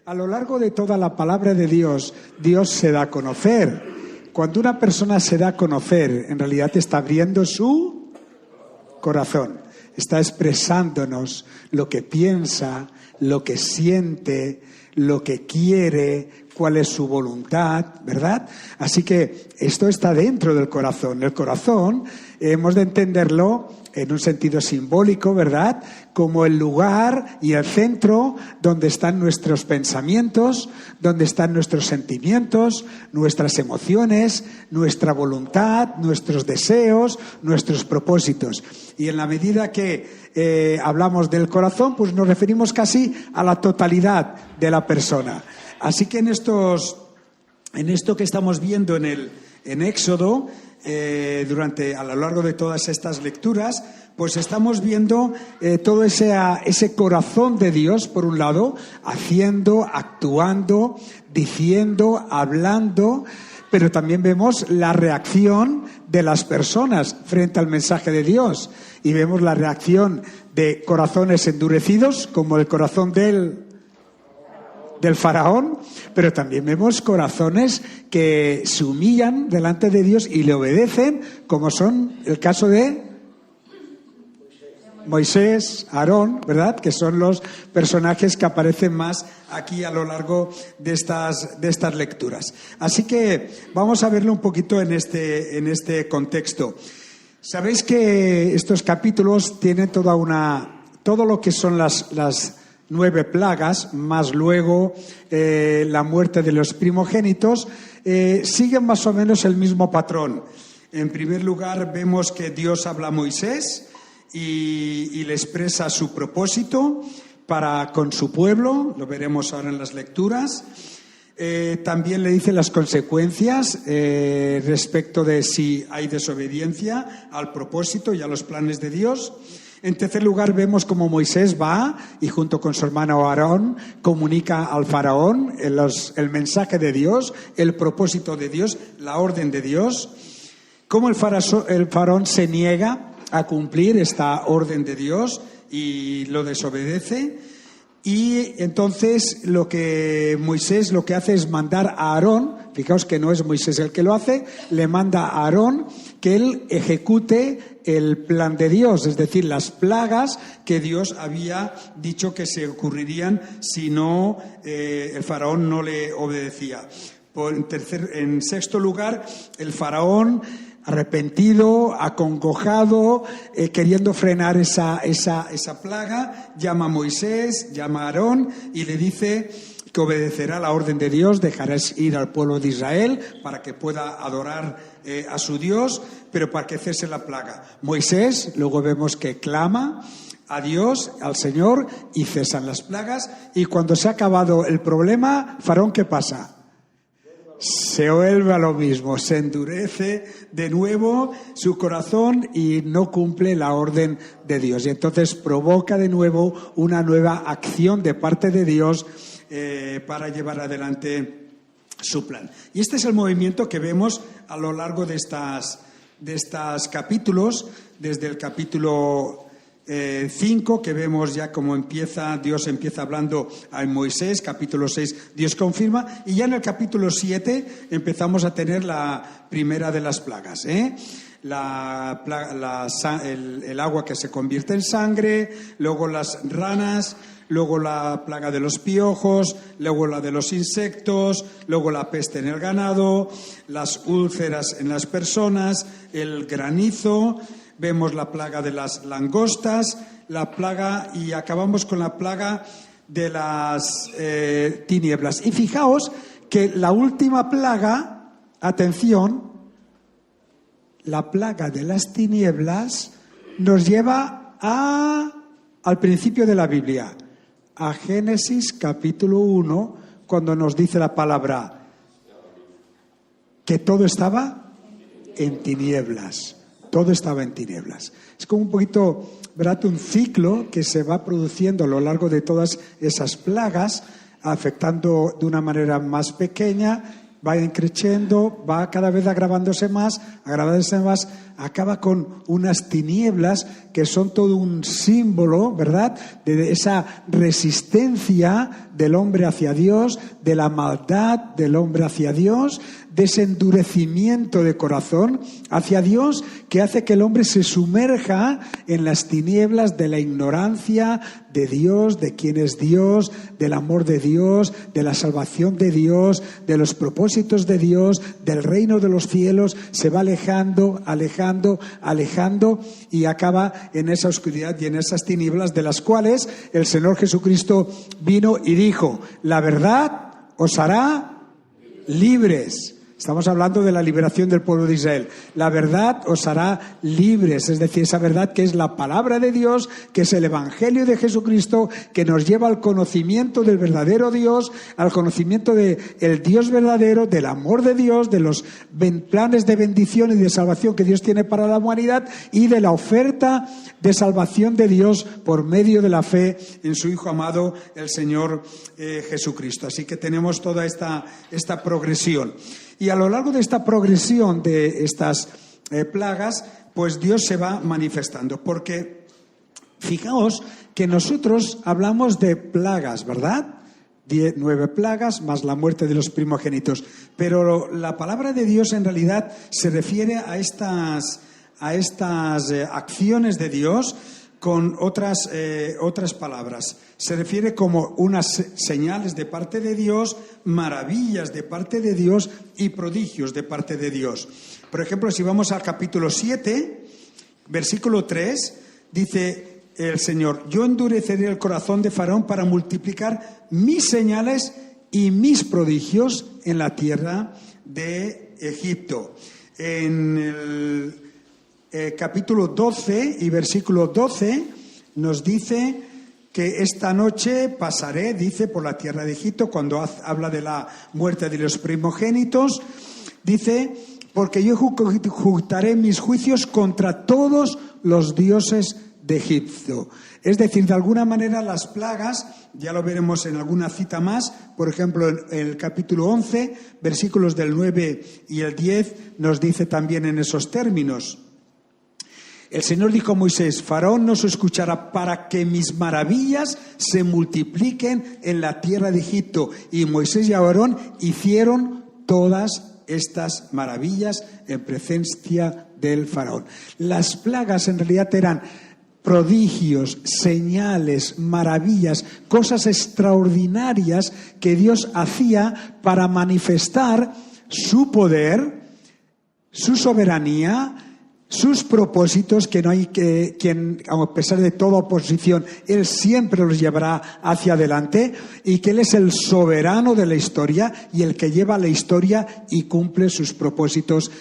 a lo largo de toda la palabra de Dios, Dios se da a conocer. Cuando una persona se da a conocer, en realidad está abriendo su corazón. Está expresándonos lo que piensa, lo que siente, lo que quiere, cuál es su voluntad, ¿verdad? Así que esto está dentro del corazón. El corazón hemos de entenderlo en un sentido simbólico, ¿verdad? Como el lugar y el centro donde están nuestros pensamientos, donde están nuestros sentimientos, nuestras emociones, nuestra voluntad, nuestros deseos, nuestros propósitos. Y en la medida que hablamos del corazón, pues nos referimos casi a la totalidad de la persona. Así que en esto que estamos viendo en Éxodo, a lo largo de todas estas lecturas, pues estamos viendo todo ese corazón de Dios, por un lado, haciendo, actuando, diciendo, hablando, pero también vemos la reacción de las personas frente al mensaje de Dios. Y vemos la reacción de corazones endurecidos, como el corazón del faraón, pero también vemos corazones que se humillan delante de Dios y le obedecen, como son el caso de Moisés, Aarón, ¿verdad? Que son los personajes que aparecen más aquí a lo largo de estas lecturas. Así que vamos a verlo un poquito en este contexto. Sabéis que estos capítulos tienen todo lo que son las 9 plagas, más luego la muerte de los primogénitos, siguen más o menos el mismo patrón. En primer lugar, vemos que Dios habla a Moisés y le expresa su propósito con su pueblo, lo veremos ahora en las lecturas. También le dice las consecuencias respecto de si hay desobediencia al propósito y a los planes de Dios. En tercer lugar, vemos cómo Moisés va y junto con su hermano Aarón comunica al faraón el mensaje de Dios, el propósito de Dios, la orden de Dios. Cómo el faraón se niega a cumplir esta orden de Dios y lo desobedece. Y entonces Moisés lo que hace es mandar a Aarón, fijaos que no es Moisés el que lo hace, le manda a Aarón que él ejecute el plan de Dios, es decir, las plagas que Dios había dicho que se ocurrirían si no el faraón no le obedecía. En sexto lugar, el faraón, arrepentido, acongojado, queriendo frenar esa plaga, llama a Moisés, llama a Aarón y le dice que obedecerá la orden de Dios, dejarás ir al pueblo de Israel para que pueda adorar a su Dios, pero para que cese la plaga. Moisés, luego vemos que clama a Dios, al Señor, y cesan las plagas, y cuando se ha acabado el problema, faraón, ¿qué pasa? Se vuelve a lo mismo, se endurece de nuevo su corazón y no cumple la orden de Dios. Y entonces provoca de nuevo una nueva acción de parte de Dios para llevar adelante su plan. Y este es el movimiento que vemos a lo largo de estos capítulos, desde el capítulo 5, que vemos ya cómo Dios empieza hablando a Moisés, capítulo 6, Dios confirma, y ya en el capítulo 7 empezamos a tener la primera de las plagas, el agua que se convierte en sangre, luego las ranas, luego la plaga de los piojos, luego la de los insectos, luego la peste en el ganado, las úlceras en las personas, el granizo. Vemos la plaga de las langostas, y acabamos con la plaga de las tinieblas. Y fijaos que la última plaga, atención, la plaga de las tinieblas nos lleva al principio de la Biblia, a Génesis capítulo 1, cuando nos dice la palabra que todo estaba en tinieblas. Todo estaba en tinieblas. Es como un poquito, ¿verdad?, un ciclo que se va produciendo a lo largo de todas esas plagas, afectando de una manera más pequeña va creciendo, va cada vez agravándose más, acaba con unas tinieblas que son todo un símbolo, ¿verdad?, de esa resistencia del hombre hacia Dios, de la maldad del hombre hacia Dios, de ese endurecimiento de corazón hacia Dios que hace que el hombre se sumerja en las tinieblas de la ignorancia de Dios, de quién es Dios, del amor de Dios, de la salvación de Dios, de los propósitos de Dios, del reino de los cielos. Se va alejando y acaba en esa oscuridad y en esas tinieblas de las cuales el Señor Jesucristo vino y dijo: la verdad os hará libres. Estamos hablando de la liberación del pueblo de Israel. La verdad os hará libres, es decir, esa verdad que es la palabra de Dios, que es el Evangelio de Jesucristo, que nos lleva al conocimiento del verdadero Dios, al conocimiento del Dios verdadero, del amor de Dios, de los planes de bendición y de salvación que Dios tiene para la humanidad y de la oferta de salvación de Dios por medio de la fe en su Hijo amado, el Señor Jesucristo. Así que tenemos toda esta progresión. Y a lo largo de esta progresión de estas plagas, pues Dios se va manifestando. Porque fijaos que nosotros hablamos de plagas, ¿verdad? 9 plagas más la muerte de los primogénitos. Pero la palabra de Dios en realidad se refiere a estas acciones de Dios con otras palabras. Se refiere como unas señales de parte de Dios, maravillas de parte de Dios y prodigios de parte de Dios. Por ejemplo, si vamos al capítulo 7, versículo 3, dice el Señor: yo endureceré el corazón de Faraón para multiplicar mis señales y mis prodigios en la tierra de Egipto. En el capítulo 12 y versículo 12 nos dice que esta noche pasaré, dice, por la tierra de Egipto, cuando habla de la muerte de los primogénitos, dice: porque yo ejecutaré mis juicios contra todos los dioses de Egipto. Es decir, de alguna manera las plagas, ya lo veremos en alguna cita más, por ejemplo en el capítulo 11, versículos del 9 y el 10, nos dice también en esos términos. El Señor dijo a Moisés: Faraón no se escuchará para que mis maravillas se multipliquen en la tierra de Egipto. Y Moisés y Aarón hicieron todas estas maravillas en presencia del Faraón. Las plagas en realidad eran prodigios, señales, maravillas, cosas extraordinarias que Dios hacía para manifestar su poder, su soberanía, sus propósitos, que no hay quien, a pesar de toda oposición, Él siempre los llevará hacia adelante, y que Él es el soberano de la historia y el que lleva la historia y cumple sus propósitos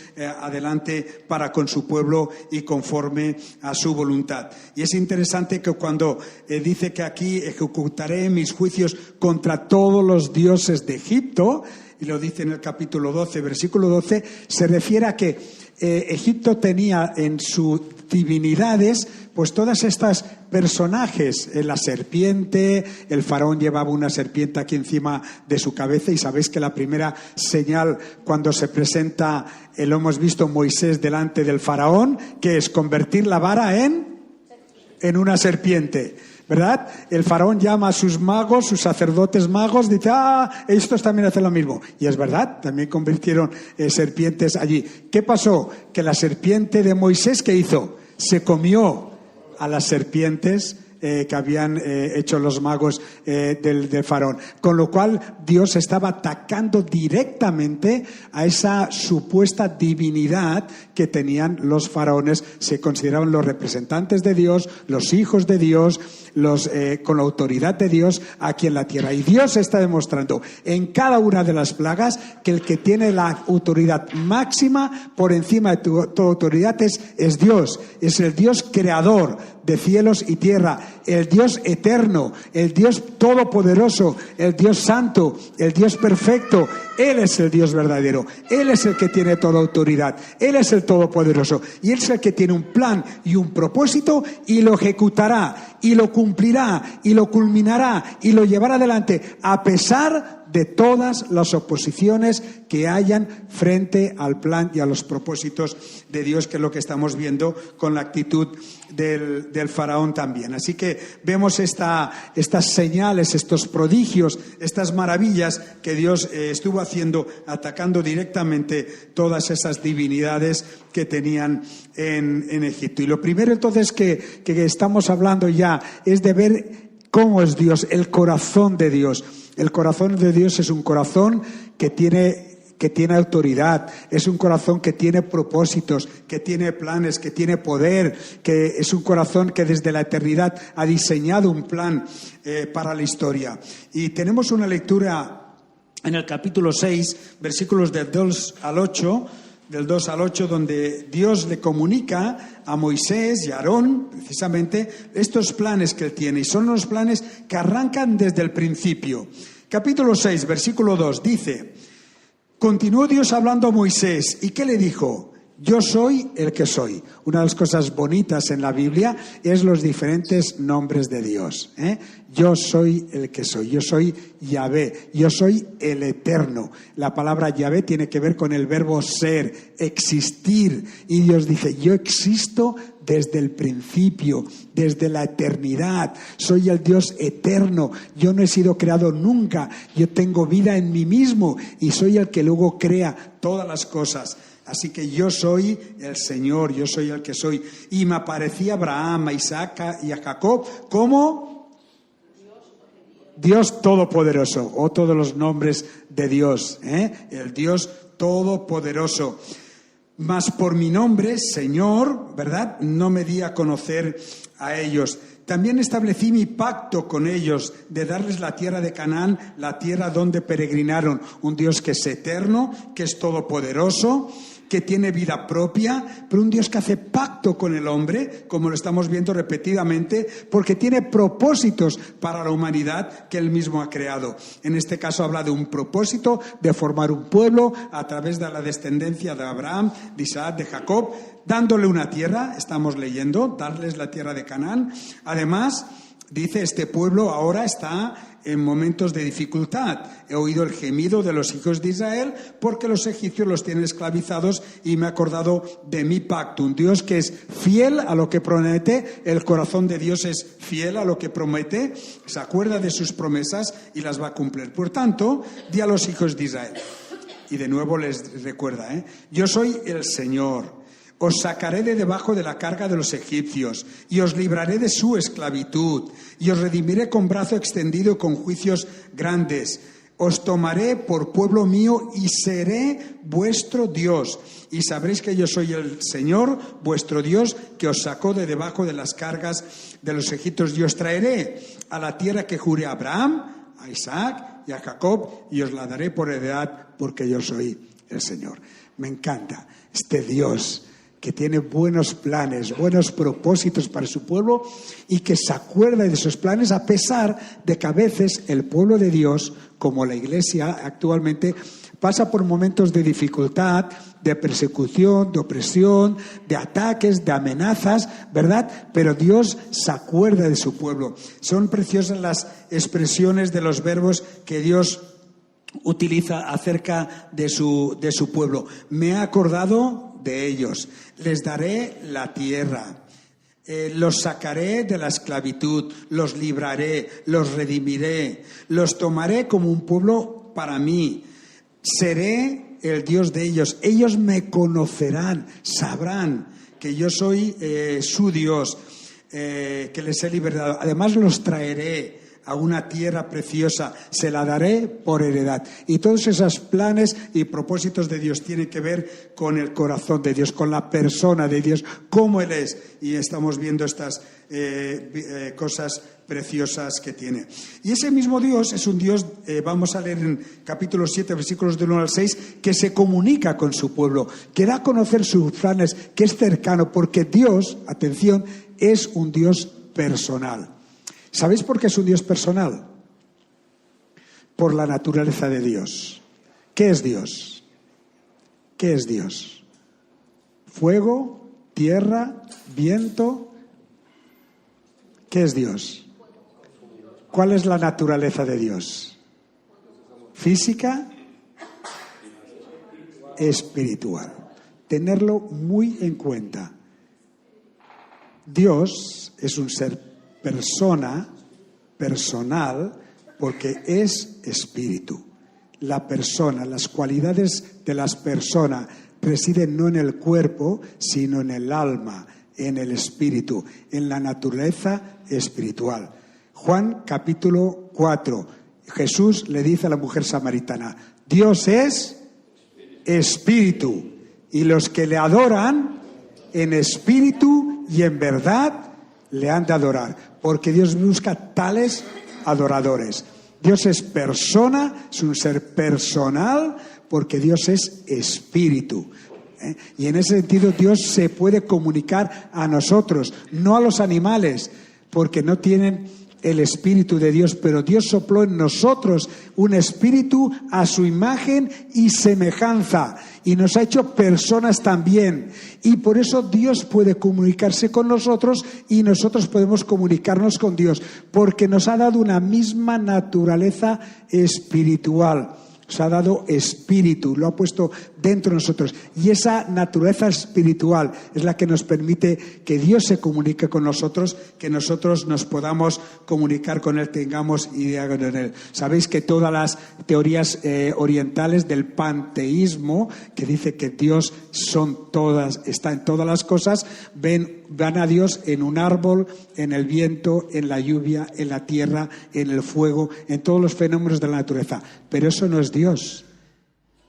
adelante para con su pueblo y conforme a su voluntad. Y es interesante que cuando dice que aquí ejecutaré mis juicios contra todos los dioses de Egipto, y lo dice en el capítulo 12, versículo 12, se refiere a que Egipto tenía en sus divinidades pues todas estas personajes, la serpiente, el faraón llevaba una serpiente aquí encima de su cabeza, y sabéis que la primera señal cuando se presenta, lo hemos visto, Moisés delante del faraón, que es convertir la vara en una serpiente, ¿verdad? El faraón llama a sus magos, sus sacerdotes magos, dice: estos también hacen lo mismo. Y es verdad, también convirtieron serpientes allí. ¿Qué pasó? Que la serpiente de Moisés, ¿qué hizo? Se comió a las serpientes que habían hecho los magos del faraón. Con lo cual Dios estaba atacando directamente a esa supuesta divinidad que tenían los faraones. Se consideraban los representantes de Dios, los hijos de Dios, con la autoridad de Dios aquí en la tierra. Y Dios está demostrando en cada una de las plagas que el que tiene la autoridad máxima por encima de toda autoridad es Dios. Es el Dios creador de cielos y tierra, el Dios eterno, el Dios todopoderoso, el Dios santo, el Dios perfecto. Él es el Dios verdadero, Él es el que tiene toda autoridad, Él es el todopoderoso, y Él es el que tiene un plan y un propósito, y lo ejecutará, y lo cumplirá, y lo culminará, y lo llevará adelante, a pesar de todas las oposiciones que hayan frente al plan y a los propósitos de Dios, que es lo que estamos viendo con la actitud del faraón también. Así que vemos estas señales, estos prodigios, estas maravillas que Dios estuvo haciendo, atacando directamente todas esas divinidades que tenían en Egipto. Y lo primero entonces que estamos hablando ya es de ver cómo es Dios, el corazón de Dios. El corazón de Dios es un corazón que tiene autoridad, es un corazón que tiene propósitos, que tiene planes, que tiene poder, que es un corazón que desde la eternidad ha diseñado un plan para la historia. Y tenemos una lectura en el capítulo 6, versículos del 2 al 8, donde Dios le comunica a Moisés y a Aarón precisamente estos planes que él tiene, y son los planes que arrancan desde el principio. Capítulo 6, versículo 2 dice: continuó Dios hablando a Moisés, ¿y qué le dijo? Yo soy el que soy. Una de las cosas bonitas en la Biblia es los diferentes nombres de Dios, Yo soy el que soy, yo soy Yahvé, yo soy el Eterno. La palabra Yahvé tiene que ver con el verbo ser, existir. Y Dios dice, yo existo desde el principio, desde la eternidad. Soy el Dios eterno. Yo no he sido creado nunca. Yo tengo vida en mí mismo y soy el que luego crea todas las cosas. Así que yo soy el Señor, yo soy el que soy. Y me aparecía a Abraham, a Isaac y a Jacob como Dios Todopoderoso, o todos los nombres de Dios, el Dios Todopoderoso. Mas por mi nombre, Señor, ¿verdad?, no me di a conocer a ellos. También establecí mi pacto con ellos de darles la tierra de Canaán, la tierra donde peregrinaron. Un Dios que es eterno, que es todopoderoso, que tiene vida propia, pero un Dios que hace pacto con el hombre, como lo estamos viendo repetidamente, porque tiene propósitos para la humanidad que él mismo ha creado. En este caso habla de un propósito de formar un pueblo a través de la descendencia de Abraham, de Isaac, de Jacob, dándole una tierra, estamos leyendo, darles la tierra de Canaán. Además, dice, este pueblo ahora está en momentos de dificultad. He oído el gemido de los hijos de Israel porque los egipcios los tienen esclavizados y me he acordado de mi pacto. Un Dios que es fiel a lo que promete, el corazón de Dios es fiel a lo que promete, se acuerda de sus promesas y las va a cumplir. Por tanto, di a los hijos de Israel, y de nuevo les recuerda, yo soy el Señor. Os sacaré de debajo de la carga de los egipcios y os libraré de su esclavitud y os redimiré con brazo extendido y con juicios grandes. Os tomaré por pueblo mío y seré vuestro Dios. Y sabréis que yo soy el Señor, vuestro Dios, que os sacó de debajo de las cargas de los egipcios. Y os traeré a la tierra que juré a Abraham, a Isaac y a Jacob, y os la daré por heredad, porque yo soy el Señor. Me encanta este Dios que tiene buenos planes, buenos propósitos para su pueblo y que se acuerda de esos planes a pesar de que a veces el pueblo de Dios, como la Iglesia actualmente, pasa por momentos de dificultad, de persecución, de opresión, de ataques, de amenazas, ¿verdad? Pero Dios se acuerda de su pueblo. Son preciosas las expresiones de los verbos que Dios utiliza acerca de su pueblo. Me he acordado de ellos, les daré la tierra, los sacaré de la esclavitud, los libraré, los redimiré, los tomaré como un pueblo para mí, seré el Dios de ellos, ellos me conocerán, sabrán que yo soy su Dios, que les he liberado. Además los traeré a una tierra preciosa, se la daré por heredad. Y todos esos planes y propósitos de Dios tienen que ver con el corazón de Dios, con la persona de Dios, cómo Él es. Y estamos viendo estas cosas preciosas que tiene. Y ese mismo Dios es un Dios, vamos a leer en capítulo 7, versículos del 1 al 6, que se comunica con su pueblo, que da a conocer sus planes, que es cercano, porque Dios, atención, es un Dios personal. ¿Sabéis por qué es un Dios personal? Por la naturaleza de Dios. ¿Qué es Dios? ¿Qué es Dios? Fuego, tierra, viento. ¿Qué es Dios? ¿Cuál es la naturaleza de Dios? física, espiritual. Tenerlo muy en cuenta. Dios es un ser personal, porque es espíritu. La persona, las cualidades de las personas residen no en el cuerpo, sino en el alma, en el espíritu, en la naturaleza espiritual. Juan capítulo 4. Jesús le dice a la mujer samaritana: Dios es espíritu, y los que le adoran en espíritu y en verdad le han de adorar, porque Dios busca tales adoradores. Dios es persona, es un ser personal, porque Dios es espíritu. Y en ese sentido Dios se puede comunicar a nosotros, no a los animales, porque no tienen el espíritu de Dios, pero Dios sopló en nosotros un espíritu a su imagen y semejanza, y nos ha hecho personas también, y por eso Dios puede comunicarse con nosotros y nosotros podemos comunicarnos con Dios, porque nos ha dado una misma naturaleza espiritual. Nos ha dado espíritu, lo ha puesto dentro de nosotros. Y esa naturaleza espiritual es la que nos permite que Dios se comunique con nosotros, que nosotros nos podamos comunicar con Él, tengamos idea de Él. Sabéis que todas las teorías orientales del panteísmo, que dice que Dios está en todas las cosas, van a Dios en un árbol, en el viento, en la lluvia, en la tierra, en el fuego, en todos los fenómenos de la naturaleza. Pero eso no es Dios.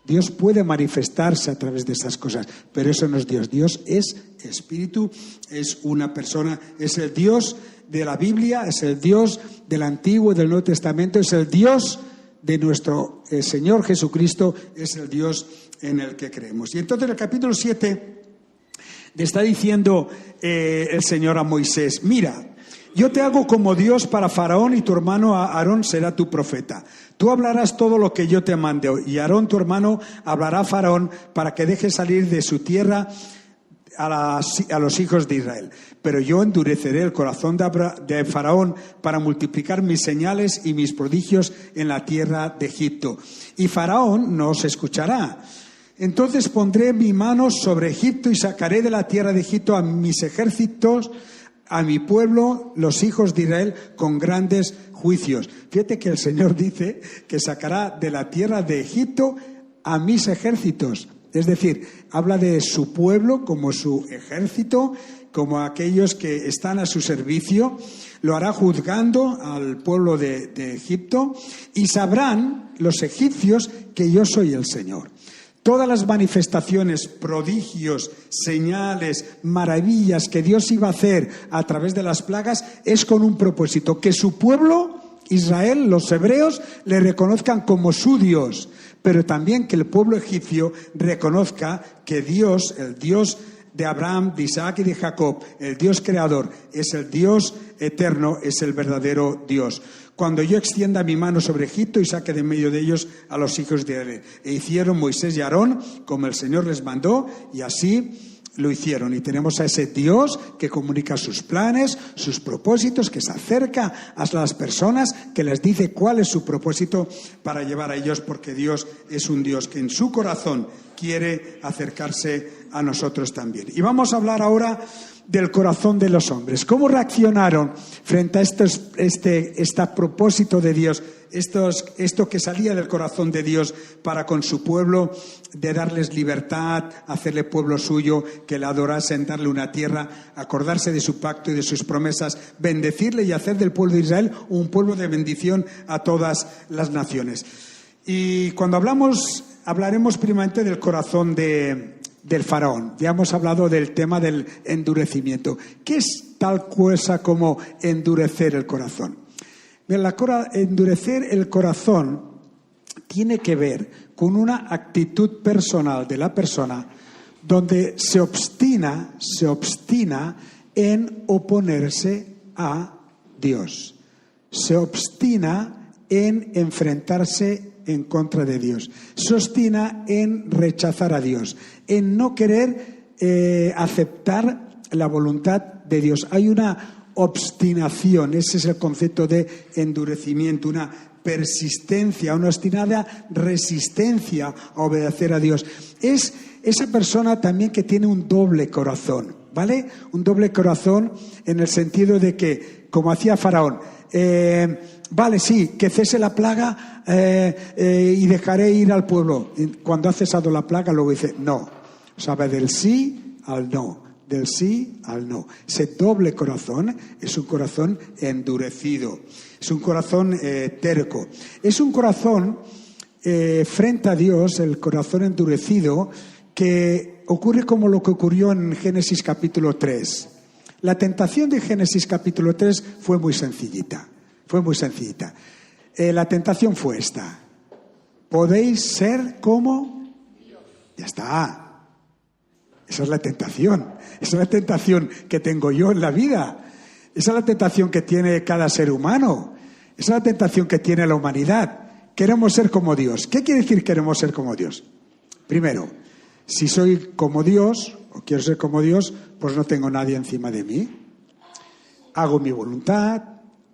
Dios puede manifestarse a través de esas cosas, pero eso no es Dios. Dios es espíritu, es una persona, es el Dios de la Biblia, es el Dios del Antiguo y del Nuevo Testamento, es el Dios de nuestro Señor Jesucristo, es el Dios en el que creemos. Y entonces en el capítulo 7 le está diciendo el Señor a Moisés: mira, yo te hago como Dios para Faraón, y tu hermano Aarón será tu profeta. Tú hablarás todo lo que yo te mande, y Aarón tu hermano hablará a Faraón para que deje salir de su tierra a los hijos de Israel. Pero yo endureceré el corazón de Faraón para multiplicar mis señales y mis prodigios en la tierra de Egipto. Y Faraón no os escuchará. Entonces pondré mi mano sobre Egipto y sacaré de la tierra de Egipto a mis ejércitos, a mi pueblo, los hijos de Israel, con grandes juicios. Fíjate que el Señor dice que sacará de la tierra de Egipto a mis ejércitos. Es decir, habla de su pueblo como su ejército, como aquellos que están a su servicio. Lo hará juzgando al pueblo de Egipto, y sabrán los egipcios que yo soy el Señor. Todas las manifestaciones, prodigios, señales, maravillas que Dios iba a hacer a través de las plagas es con un propósito: que su pueblo, Israel, los hebreos, le reconozcan como su Dios, pero también que el pueblo egipcio reconozca que Dios, el Dios de Abraham, de Isaac y de Jacob, el Dios creador, es el Dios eterno, es el verdadero Dios. Cuando yo extienda mi mano sobre Egipto y saque de en medio de ellos a los hijos de Israel. E hicieron Moisés y Aarón como el Señor les mandó, y así lo hicieron. Y tenemos a ese Dios que comunica sus planes, sus propósitos, que se acerca a las personas, que les dice cuál es su propósito para llevar a ellos, porque Dios es un Dios que en su corazón quiere acercarse a nosotros también. Y vamos a hablar ahora del corazón de los hombres. ¿Cómo reaccionaron frente a este propósito de Dios, esto que salía del corazón de Dios para con su pueblo, de darles libertad, hacerle pueblo suyo, que le adorasen, darle una tierra, acordarse de su pacto y de sus promesas, bendecirle y hacer del pueblo de Israel un pueblo de bendición a todas las naciones? Y cuando hablaremos primeramente del corazón del faraón. Ya hemos hablado del tema del endurecimiento. ¿Qué es tal cosa como endurecer el corazón? Endurecer el corazón tiene que ver con una actitud personal de la persona donde se obstina en oponerse a Dios. Se obstina en enfrentarse en contra de Dios. Se obstina en rechazar a Dios, en no querer aceptar la voluntad de Dios. Hay una obstinación, ese es el concepto de endurecimiento, una persistencia, una obstinada resistencia a obedecer a Dios. Es esa persona también que tiene un doble corazón, ¿vale? Un doble corazón en el sentido de que, como hacía Faraón, vale, sí, que cese la plaga y dejaré ir al pueblo. Cuando ha cesado la plaga, luego dice, no. Sabe del sí al no, del sí al no. Ese doble corazón es un corazón endurecido, es un corazón terco. Es un corazón frente a Dios, el corazón endurecido, que ocurre como lo que ocurrió en Génesis capítulo 3. La tentación de Génesis capítulo 3 fue muy sencillita. La tentación fue esta. ¿Podéis ser como? Ya está. Esa es la tentación. Esa es la tentación que tengo yo en la vida. Esa es la tentación que tiene cada ser humano. Esa es la tentación que tiene la humanidad. Queremos ser como Dios. ¿Qué quiere decir queremos ser como Dios? Primero, si soy como Dios, o quiero ser como Dios, pues no tengo nadie encima de mí. Hago mi voluntad,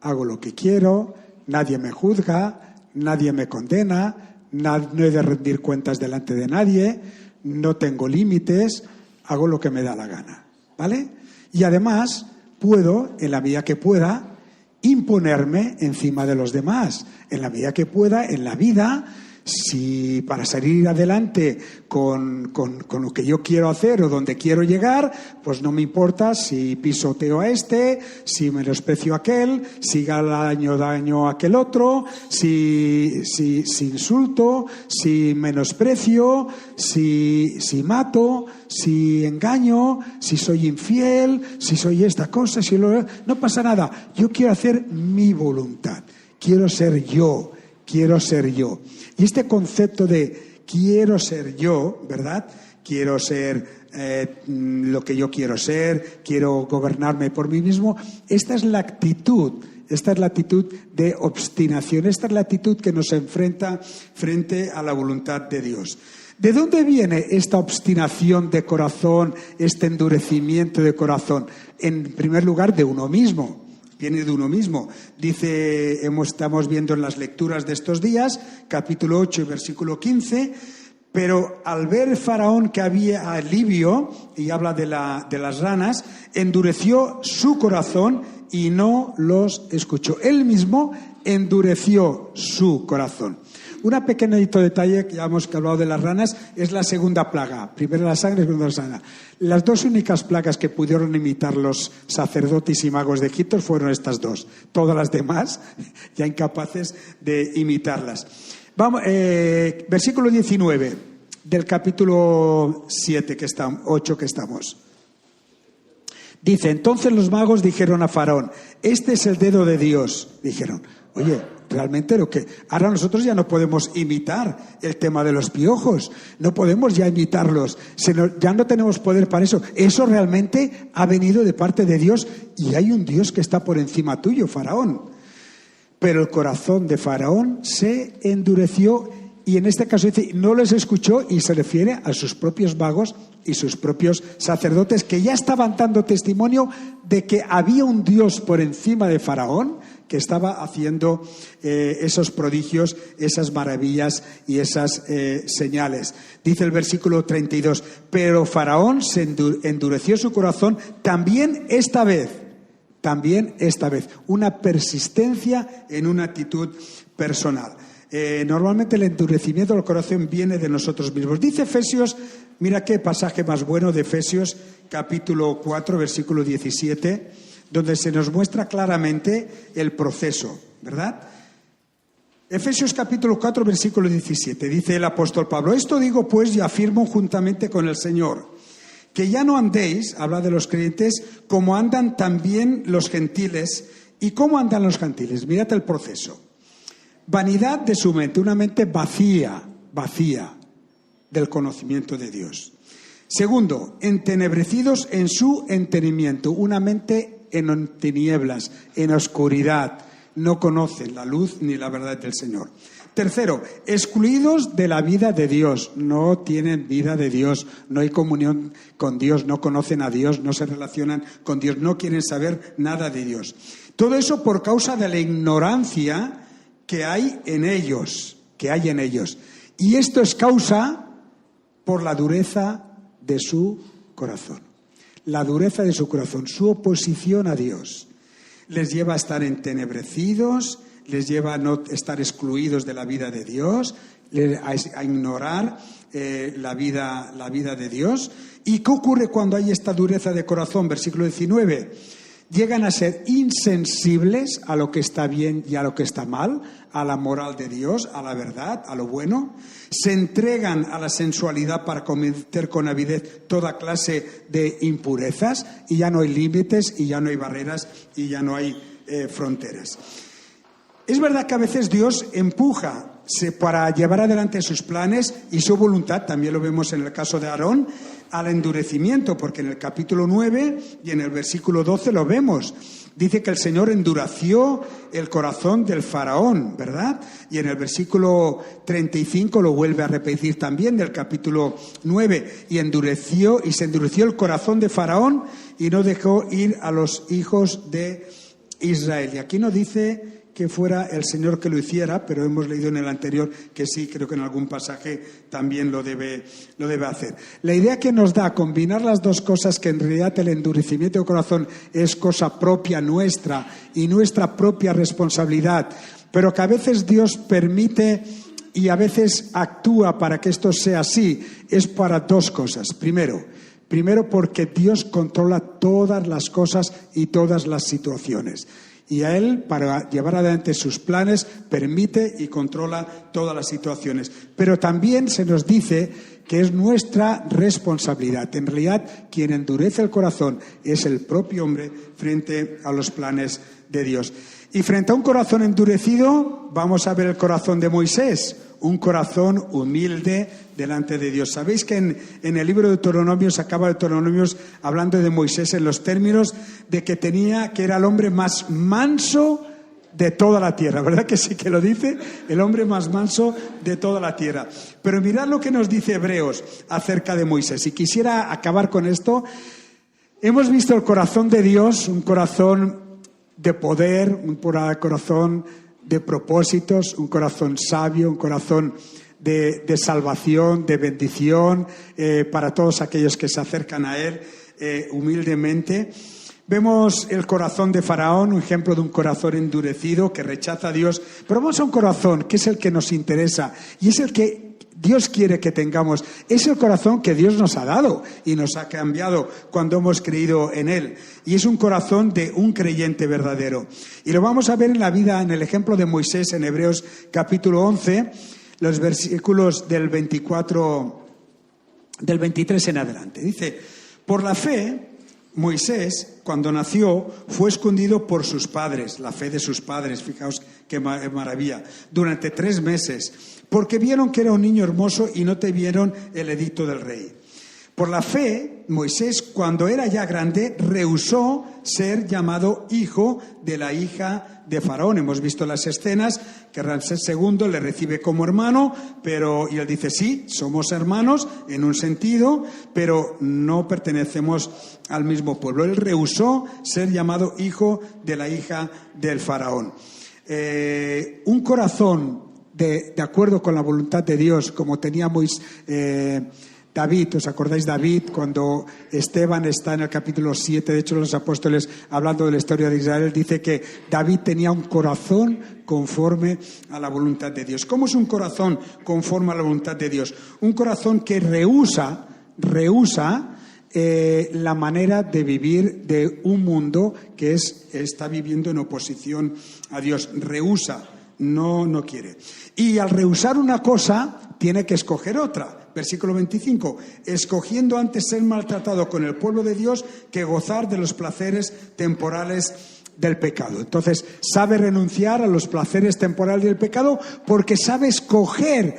hago lo que quiero, nadie me juzga, nadie me condena, no he de rendir cuentas delante de nadie, no tengo límites, hago lo que me da la gana, ¿vale? Y además puedo, en la medida que pueda, imponerme encima de los demás, en la medida que pueda, en la vida. Si para salir adelante con lo que yo quiero hacer o donde quiero llegar, pues no me importa si pisoteo a este, si menosprecio a aquel, si daño a aquel otro, si insulto, si menosprecio, si mato, si engaño, si soy infiel, si soy esta cosa, no pasa nada. Yo quiero hacer mi voluntad, quiero ser yo. Y este concepto de quiero ser yo, ¿verdad? Quiero ser lo que yo quiero ser, quiero gobernarme por mí mismo. Esta es la actitud de obstinación, esta es la actitud que nos enfrenta frente a la voluntad de Dios. ¿De dónde viene esta obstinación de corazón, este endurecimiento de corazón? En primer lugar, de uno mismo. Viene de uno mismo. Dice, estamos viendo en las lecturas de estos días, capítulo 8, versículo 15, pero al ver Faraón que había alivio, y habla de las ranas, endureció su corazón y no los escuchó. Él mismo endureció su corazón. Un pequeñito detalle, que ya hemos hablado de las ranas, es la segunda plaga. Primero la sangre, segundo la sangre. Las dos únicas plagas que pudieron imitar los sacerdotes y magos de Egipto fueron estas dos. Todas las demás ya incapaces de imitarlas. Vamos, versículo 19 del capítulo 8 que estamos. Dice, entonces los magos dijeron a Faraón, este es el dedo de Dios. Dijeron, oye, realmente ahora nosotros ya no podemos imitar el tema de los piojos, no podemos ya imitarlos, ya no tenemos poder para eso. Eso realmente ha venido de parte de Dios y hay un Dios que está por encima tuyo, Faraón. Pero el corazón de Faraón se endureció y en este caso dice, no les escuchó, y se refiere a sus propios magos y sus propios sacerdotes que ya estaban dando testimonio de que había un Dios por encima de Faraón que estaba haciendo esos prodigios, esas maravillas y esas señales. Dice el versículo 32, pero Faraón se endureció su corazón también esta vez, una persistencia en una actitud personal. Normalmente el endurecimiento del corazón viene de nosotros mismos. Dice Efesios, mira qué pasaje más bueno de Efesios, capítulo 4, versículo 17, donde se nos muestra claramente el proceso, ¿verdad? Efesios capítulo 4, versículo 17, dice el apóstol Pablo, esto digo pues y afirmo juntamente con el Señor, que ya no andéis, habla de los creyentes, como andan también los gentiles. ¿Y cómo andan los gentiles? Mírate el proceso. Vanidad de su mente, una mente vacía del conocimiento de Dios. Segundo, entenebrecidos en su entendimiento, una mente en tinieblas, en oscuridad, no conocen la luz ni la verdad del Señor. Tercero, excluidos de la vida de Dios, no tienen vida de Dios, no hay comunión con Dios, no conocen a Dios, no se relacionan con Dios, no quieren saber nada de Dios. Todo eso por causa de la ignorancia que hay en ellos. Y esto es causa por la dureza de su corazón. La dureza de su corazón, su oposición a Dios. Les lleva a estar entenebrecidos, les lleva a no estar excluidos de la vida de Dios, a ignorar la vida de Dios. ¿Y qué ocurre cuando hay esta dureza de corazón? Versículo 19. Llegan a ser insensibles a lo que está bien y a lo que está mal, a la moral de Dios, a la verdad, a lo bueno. Se entregan a la sensualidad para cometer con avidez toda clase de impurezas, y ya no hay límites, y ya no hay barreras, y ya no hay fronteras. Es verdad que a veces Dios empuja para llevar adelante sus planes y su voluntad, también lo vemos en el caso de Aarón, al endurecimiento, porque en el capítulo 9 y en el versículo 12 lo vemos. Dice que el Señor endureció el corazón del faraón, ¿verdad? Y en el versículo 35 lo vuelve a repetir también del capítulo 9. Y se endureció el corazón de faraón y no dejó ir a los hijos de Israel. Y aquí no dice que fuera el Señor que lo hiciera, pero hemos leído en el anterior que sí, creo que en algún pasaje también lo debe hacer. La idea que nos da combinar las dos cosas, que en realidad el endurecimiento del corazón es cosa propia nuestra y nuestra propia responsabilidad, pero que a veces Dios permite y a veces actúa para que esto sea así, es para dos cosas. Primero porque Dios controla todas las cosas y todas las situaciones. Y a Él, para llevar adelante sus planes, permite y controla todas las situaciones. Pero también se nos dice que es nuestra responsabilidad. En realidad, quien endurece el corazón es el propio hombre frente a los planes de Dios. Y frente a un corazón endurecido, vamos a ver el corazón de Moisés, un corazón humilde delante de Dios. Sabéis que en el libro de Deuteronomios, acaba Deuteronomios hablando de Moisés en los términos de que era el hombre más manso de toda la tierra, ¿verdad que sí que lo dice? El hombre más manso de toda la tierra. Pero mirad lo que nos dice Hebreos acerca de Moisés. Y quisiera acabar con esto. Hemos visto el corazón de Dios, un corazón de poder, un corazón de propósitos, un corazón sabio, un corazón de salvación, de bendición para todos aquellos que se acercan a Él humildemente. Vemos el corazón de Faraón, un ejemplo de un corazón endurecido que rechaza a Dios, pero vamos a un corazón que es el que nos interesa y es el que Dios quiere que tengamos. Es el corazón que Dios nos ha dado y nos ha cambiado cuando hemos creído en Él. Y es un corazón de un creyente verdadero. Y lo vamos a ver en la vida, en el ejemplo de Moisés en Hebreos capítulo 11, los versículos del 23 en adelante. Dice, por la fe, Moisés, cuando nació, fue escondido por sus padres, la fe de sus padres, fijaos qué maravilla, durante 3 meses, porque vieron que era un niño hermoso y no temieron el edicto del rey. Por la fe, Moisés, cuando era ya grande, rehusó ser llamado hijo de la hija de Faraón. Hemos visto las escenas que Ramsés II le recibe como hermano, y él dice, sí, somos hermanos en un sentido, pero no pertenecemos al mismo pueblo. Él rehusó ser llamado hijo de la hija del Faraón. Un corazón de acuerdo con la voluntad de Dios, como teníamos David, ¿os acordáis David? Cuando Esteban está en el capítulo 7, de hecho los apóstoles, hablando de la historia de Israel, dice que David tenía un corazón conforme a la voluntad de Dios. ¿Cómo es un corazón conforme a la voluntad de Dios? Un corazón que rehúsa la manera de vivir de un mundo que está viviendo en oposición a Dios. Rehúsa, no quiere. Y al rehusar una cosa, tiene que escoger otra. Versículo 25, escogiendo antes ser maltratado con el pueblo de Dios que gozar de los placeres temporales del pecado. Entonces, sabe renunciar a los placeres temporales del pecado porque sabe escoger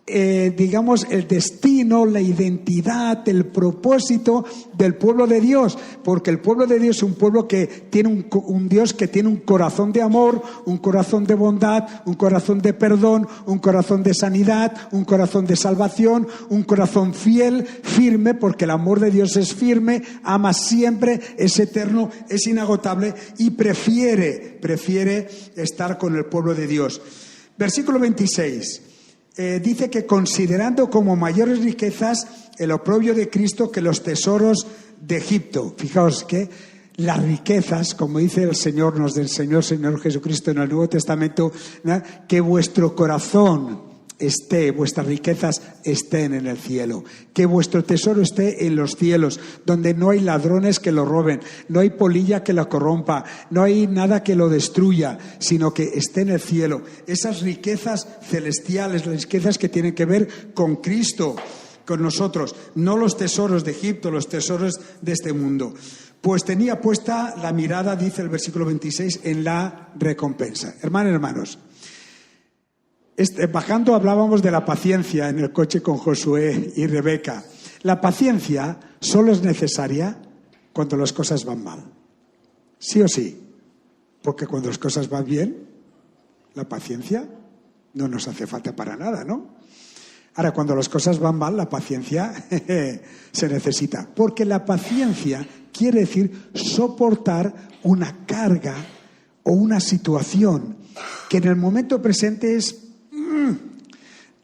digamos, el destino, la identidad, el propósito del pueblo de Dios, porque el pueblo de Dios es un pueblo que tiene un Dios que tiene un corazón de amor, un corazón de bondad, un corazón de perdón, un corazón de sanidad, un corazón de salvación, un corazón fiel, firme, porque el amor de Dios es firme, ama siempre, es eterno, es inagotable y prefiere estar con el pueblo de Dios. Versículo 26. Dice que considerando como mayores riquezas el oprobio de Cristo que los tesoros de Egipto. Fijaos que las riquezas, como dice el Señor, nos enseñó el Señor Jesucristo en el Nuevo Testamento, ¿no? Que vuestro corazón vuestras riquezas estén en el cielo, que vuestro tesoro esté en los cielos, donde no hay ladrones que lo roben, no hay polilla que lo corrompa, no hay nada que lo destruya, sino que esté en el cielo. Esas riquezas celestiales, las riquezas que tienen que ver con Cristo, con nosotros, no los tesoros de Egipto, los tesoros de este mundo. Pues tenía puesta la mirada, dice el versículo 26, en la recompensa. Hermanos, bajando hablábamos de la paciencia en el coche con Josué y Rebeca. La paciencia solo es necesaria cuando las cosas van mal. Sí o sí. Porque cuando las cosas van bien, la paciencia no nos hace falta para nada, ¿no? Ahora, cuando las cosas van mal, la paciencia se necesita. Porque la paciencia quiere decir soportar una carga o una situación que en el momento presente es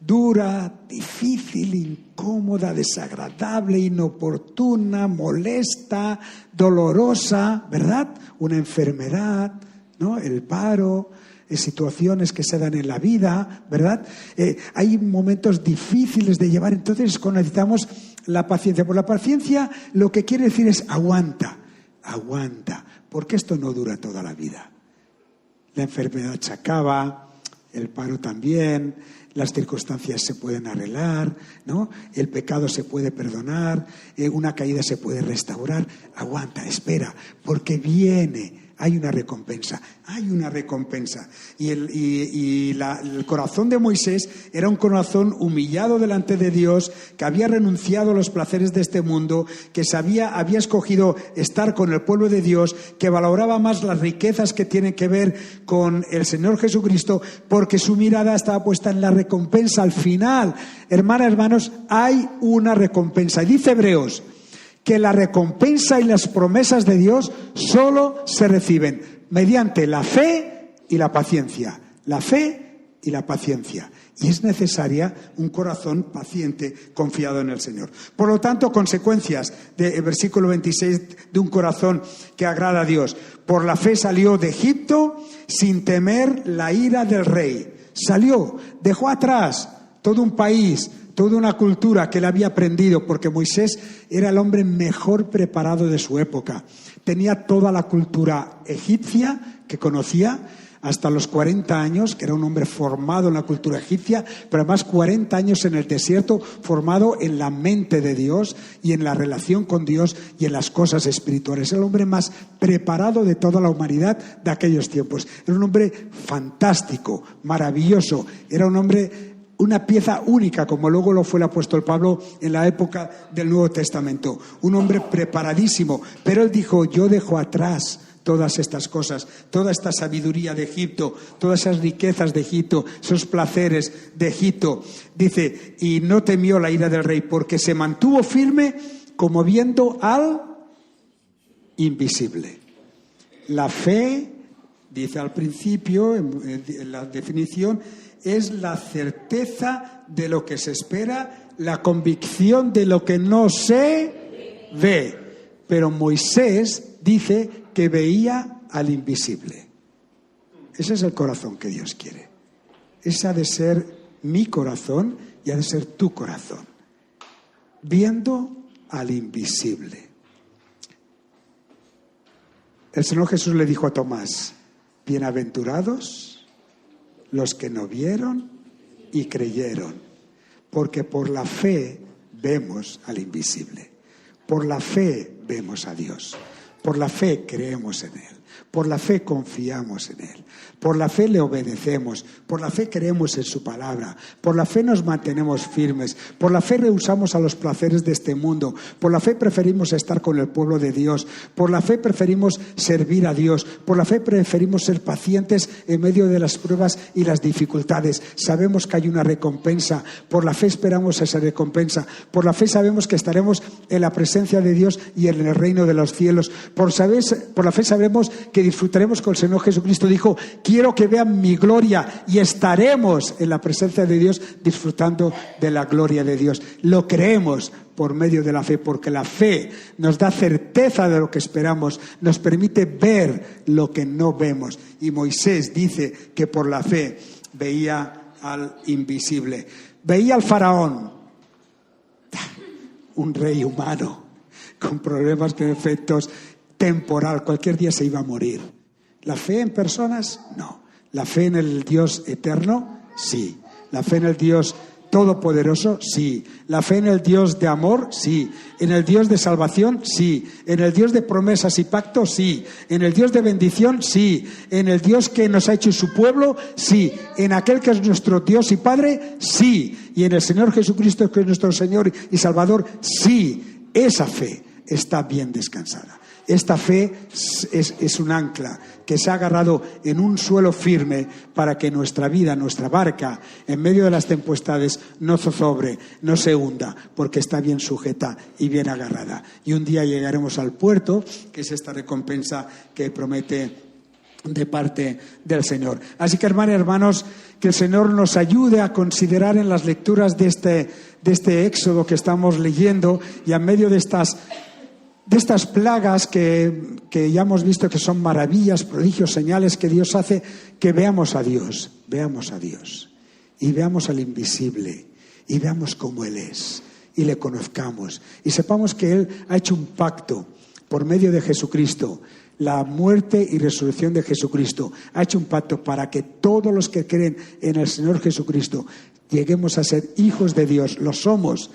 dura, difícil, incómoda, desagradable, inoportuna, molesta, dolorosa, ¿verdad? Una enfermedad, ¿no? El paro, situaciones que se dan en la vida, ¿verdad? Hay momentos difíciles de llevar, entonces necesitamos la paciencia. Por la paciencia lo que quiere decir es aguanta, porque esto no dura toda la vida. La enfermedad se acaba, el paro también, las circunstancias se pueden arreglar, ¿no? El pecado se puede perdonar, una caída se puede restaurar. Aguanta, espera, porque hay una recompensa. Y el corazón de Moisés era un corazón humillado delante de Dios, que había renunciado a los placeres de este mundo, que había escogido estar con el pueblo de Dios, que valoraba más las riquezas que tienen que ver con el Señor Jesucristo, porque su mirada estaba puesta en la recompensa. Al final, hermanos, hay una recompensa. Y dice Hebreos que la recompensa y las promesas de Dios solo se reciben mediante la fe y la paciencia. La fe y la paciencia. Y es necesaria un corazón paciente, confiado en el Señor. Por lo tanto, consecuencias del versículo 26 de un corazón que agrada a Dios. Por la fe salió de Egipto sin temer la ira del rey. Salió, dejó atrás todo un país, toda una cultura que él había aprendido, porque Moisés era el hombre mejor preparado de su época. Tenía toda la cultura egipcia que conocía hasta los 40 años, que era un hombre formado en la cultura egipcia, pero además 40 años en el desierto, formado en la mente de Dios y en la relación con Dios y en las cosas espirituales. Era el hombre más preparado de toda la humanidad de aquellos tiempos. Era un hombre fantástico, maravilloso, era un hombre, una pieza única, como luego lo fue el apóstol Pablo en la época del Nuevo Testamento. Un hombre preparadísimo, pero él dijo: yo dejo atrás todas estas cosas, toda esta sabiduría de Egipto, todas esas riquezas de Egipto, esos placeres de Egipto. Dice, y no temió la ira del rey, porque se mantuvo firme como viendo al invisible. La fe, dice al principio, en la definición, es la certeza de lo que se espera, la convicción de lo que no se ve. Pero Moisés dice que veía al invisible. Ese es el corazón que Dios quiere. Ese ha de ser mi corazón y ha de ser tu corazón. Viendo al invisible. El Señor Jesús le dijo a Tomás: bienaventurados los que no vieron y creyeron, porque por la fe vemos al invisible. Por la fe vemos a Dios. Por la fe creemos en Él. Por la fe confiamos en Él. Por la fe le obedecemos. Por la fe creemos en su palabra. Por la fe nos mantenemos firmes. Por la fe rehusamos a los placeres de este mundo. Por la fe preferimos estar con el pueblo de Dios. Por la fe preferimos servir a Dios. Por la fe preferimos ser pacientes en medio de las pruebas y las dificultades. Sabemos que hay una recompensa. Por la fe esperamos esa recompensa. Por la fe sabemos que estaremos en la presencia de Dios y en el reino de los cielos. Por la fe sabemos que disfrutaremos con el Señor Jesucristo. Dijo: quiero que vean mi gloria, y estaremos en la presencia de Dios disfrutando de la gloria de Dios. Lo creemos por medio de la fe, porque la fe nos da certeza de lo que esperamos, nos permite ver lo que no vemos. Y Moisés dice que por la fe veía al invisible. Veía al faraón, un rey humano, con problemas, con efectos temporal, cualquier día se iba a morir. ¿La fe en personas? No. ¿La fe en el Dios eterno? Sí. ¿La fe en el Dios todopoderoso? Sí. ¿La fe en el Dios de amor? Sí. ¿En el Dios de salvación? Sí. ¿En el Dios de promesas y pactos? Sí. ¿En el Dios de bendición? Sí. ¿En el Dios que nos ha hecho su pueblo? Sí. ¿En aquel que es nuestro Dios y Padre? Sí. ¿Y en el Señor Jesucristo, que es nuestro Señor y Salvador? Sí. Esa fe está bien descansada. Esta fe es un ancla que se ha agarrado en un suelo firme para que nuestra vida, nuestra barca, en medio de las tempestades, no zozobre, no se hunda, porque está bien sujeta y bien agarrada. Y un día llegaremos al puerto, que es esta recompensa que promete de parte del Señor. Así que, hermanas y hermanos, que el Señor nos ayude a considerar en las lecturas de este Éxodo que estamos leyendo, y en medio de estas plagas que ya hemos visto que son maravillas, prodigios, señales que Dios hace, que veamos a Dios y veamos al invisible y veamos cómo Él es y le conozcamos y sepamos que Él ha hecho un pacto por medio de Jesucristo, la muerte y resurrección de Jesucristo. Ha hecho un pacto para que todos los que creen en el Señor Jesucristo lleguemos a ser hijos de Dios. Lo somos.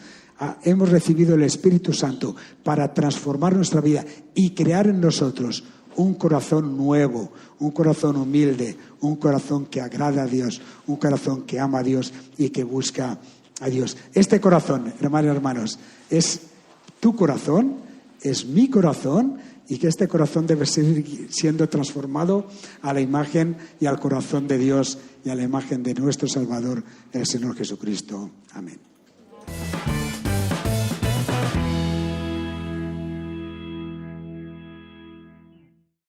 Hemos recibido el Espíritu Santo para transformar nuestra vida y crear en nosotros un corazón nuevo, un corazón humilde, un corazón que agrada a Dios, un corazón que ama a Dios y que busca a Dios. Este corazón, hermanos y hermanos, es tu corazón, es mi corazón, y que este corazón debe seguir siendo transformado a la imagen y al corazón de Dios y a la imagen de nuestro Salvador, el Señor Jesucristo. Amén.